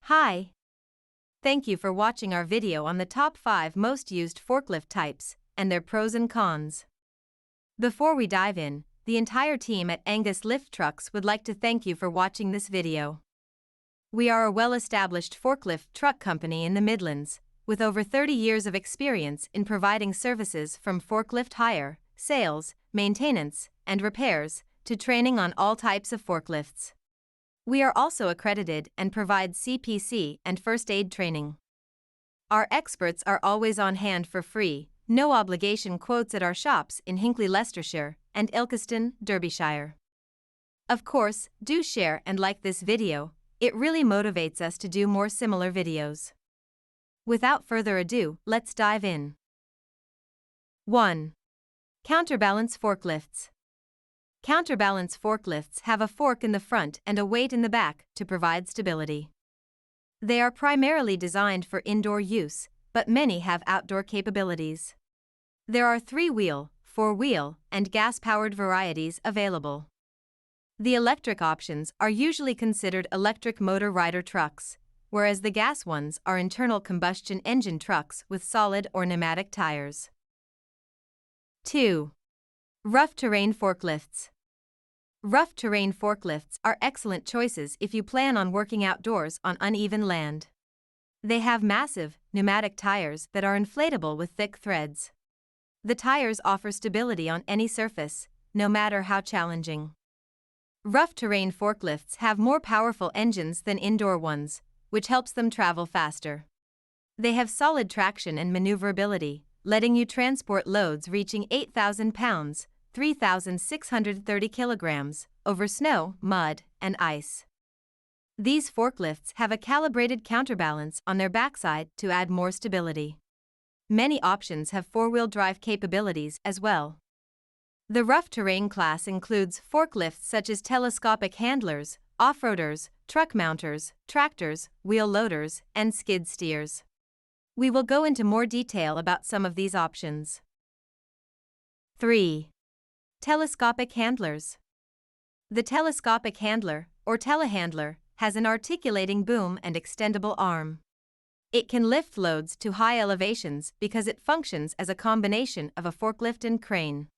Hi. Thank you for watching our video on the top 5 most used forklift types and their pros and cons. Before we dive in, the entire team at Angus Lift Trucks would like to thank you for watching this video. We are a well-established forklift truck company in the Midlands, with over 30 years of experience in providing services from forklift hire, sales, maintenance, and repairs, to training on all types of forklifts. We are also accredited and provide CPC and first aid training. Our experts are always on hand for free, no obligation quotes at our shops in Hinckley, Leicestershire, and Ilkeston, Derbyshire. Of course, do share and like this video, it really motivates us to do more similar videos. Without further ado, let's dive in. 1. Counterbalance forklifts. Counterbalance forklifts have a fork in the front and a weight in the back to provide stability. They are primarily designed for indoor use, but many have outdoor capabilities. There are 3-wheel, 4-wheel, and gas-powered varieties available. The electric options are usually considered electric motor rider trucks, whereas the gas ones are internal combustion engine trucks with solid or pneumatic tires. 2. Rough terrain forklifts. Rough terrain forklifts are excellent choices if you plan on working outdoors on uneven land. They have massive, pneumatic tires that are inflatable with thick threads. The tires offer stability on any surface, no matter how challenging. Rough terrain forklifts have more powerful engines than indoor ones, which helps them travel faster. They have solid traction and maneuverability, letting you transport loads reaching 8,000 pounds, 3,630 kilograms, over snow, mud, and ice. These forklifts have a calibrated counterbalance on their backside to add more stability. Many options have 4-wheel drive capabilities as well. The rough terrain class includes forklifts such as telescopic handlers, off-roaders, truck mounters, tractors, wheel loaders, and skid steers. We will go into more detail about some of these options. 3. Telescopic handlers. The telescopic handler, or telehandler, has an articulating boom and extendable arm. It can lift loads to high elevations because it functions as a combination of a forklift and crane.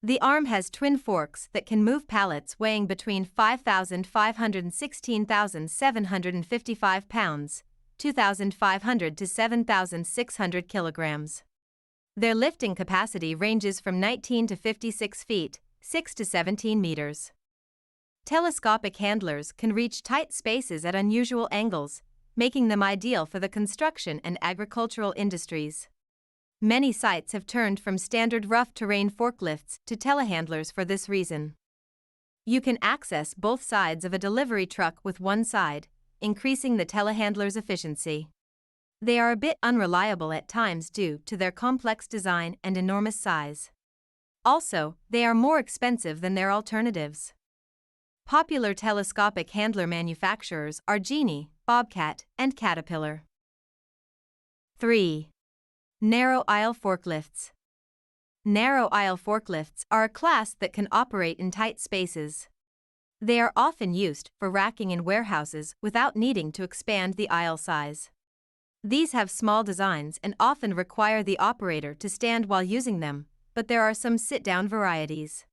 The arm has twin forks that can move pallets weighing between 5,500 and 16,755 pounds, 2,500 to 7,600 kilograms. Their lifting capacity ranges from 19 to 56 feet, 6 to 17 meters. Telescopic handlers can reach tight spaces at unusual angles, making them ideal for the construction and agricultural industries. Many sites have turned from standard rough terrain forklifts to telehandlers for this reason. You can access both sides of a delivery truck with one side, increasing the telehandler's efficiency. They are a bit unreliable at times due to their complex design and enormous size. Also, they are more expensive than their alternatives. Popular telescopic handler manufacturers are Genie, Bobcat, and Caterpillar. 3. Narrow aisle forklifts. Narrow aisle forklifts are a class that can operate in tight spaces. They are often used for racking in warehouses without needing to expand the aisle size. These have small designs and often require the operator to stand while using them, but there are some sit-down varieties.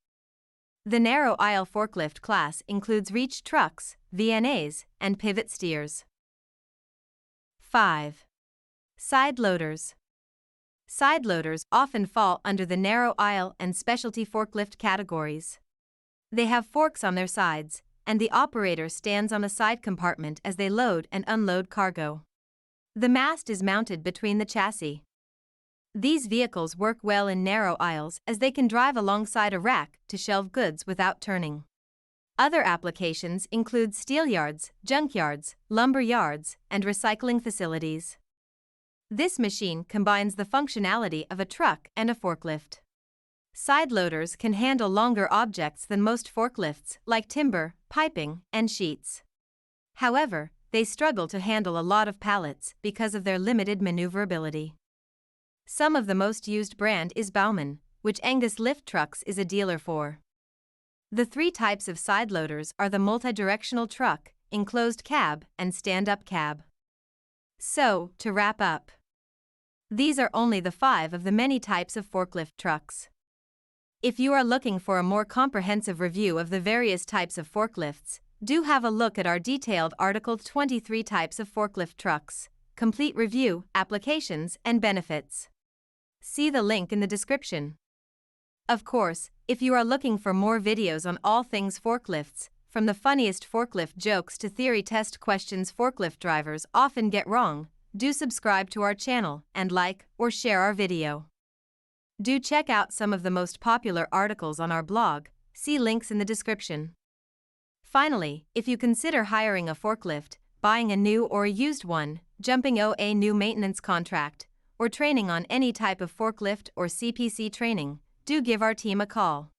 The narrow aisle forklift class includes reach trucks, VNAs, and pivot steers. 5. Side loaders. Side loaders often fall under the narrow aisle and specialty forklift categories. They have forks on their sides, and the operator stands on a side compartment as they load and unload cargo. The mast is mounted between the chassis. These vehicles work well in narrow aisles as they can drive alongside a rack to shelve goods without turning. Other applications include steel yards, junk yards, lumber yards, and recycling facilities. This machine combines the functionality of a truck and a forklift. Side loaders can handle longer objects than most forklifts, like timber, piping, and sheets. However, they struggle to handle a lot of pallets because of their limited maneuverability. Some of the most used brand is Baumann, which Angus Lift Trucks is a dealer for. The 3 types of side loaders are the multi-directional truck, enclosed cab, and stand-up cab. So, to wrap up, these are only the 5 of the many types of forklift trucks. If you are looking for a more comprehensive review of the various types of forklifts, do have a look at our detailed article 23 Types of Forklift Trucks, Complete Review, Applications, and Benefits. See the link in the description. Of course, if you are looking for more videos on all things forklifts, from the funniest forklift jokes to theory test questions forklift drivers often get wrong, do subscribe to our channel and like or share our video. Do check out some of the most popular articles on our blog, see links in the description. Finally, if you consider hiring a forklift, buying a new or a used one, jumping on a new maintenance contract, or training on any type of forklift or CPC training, do give our team a call.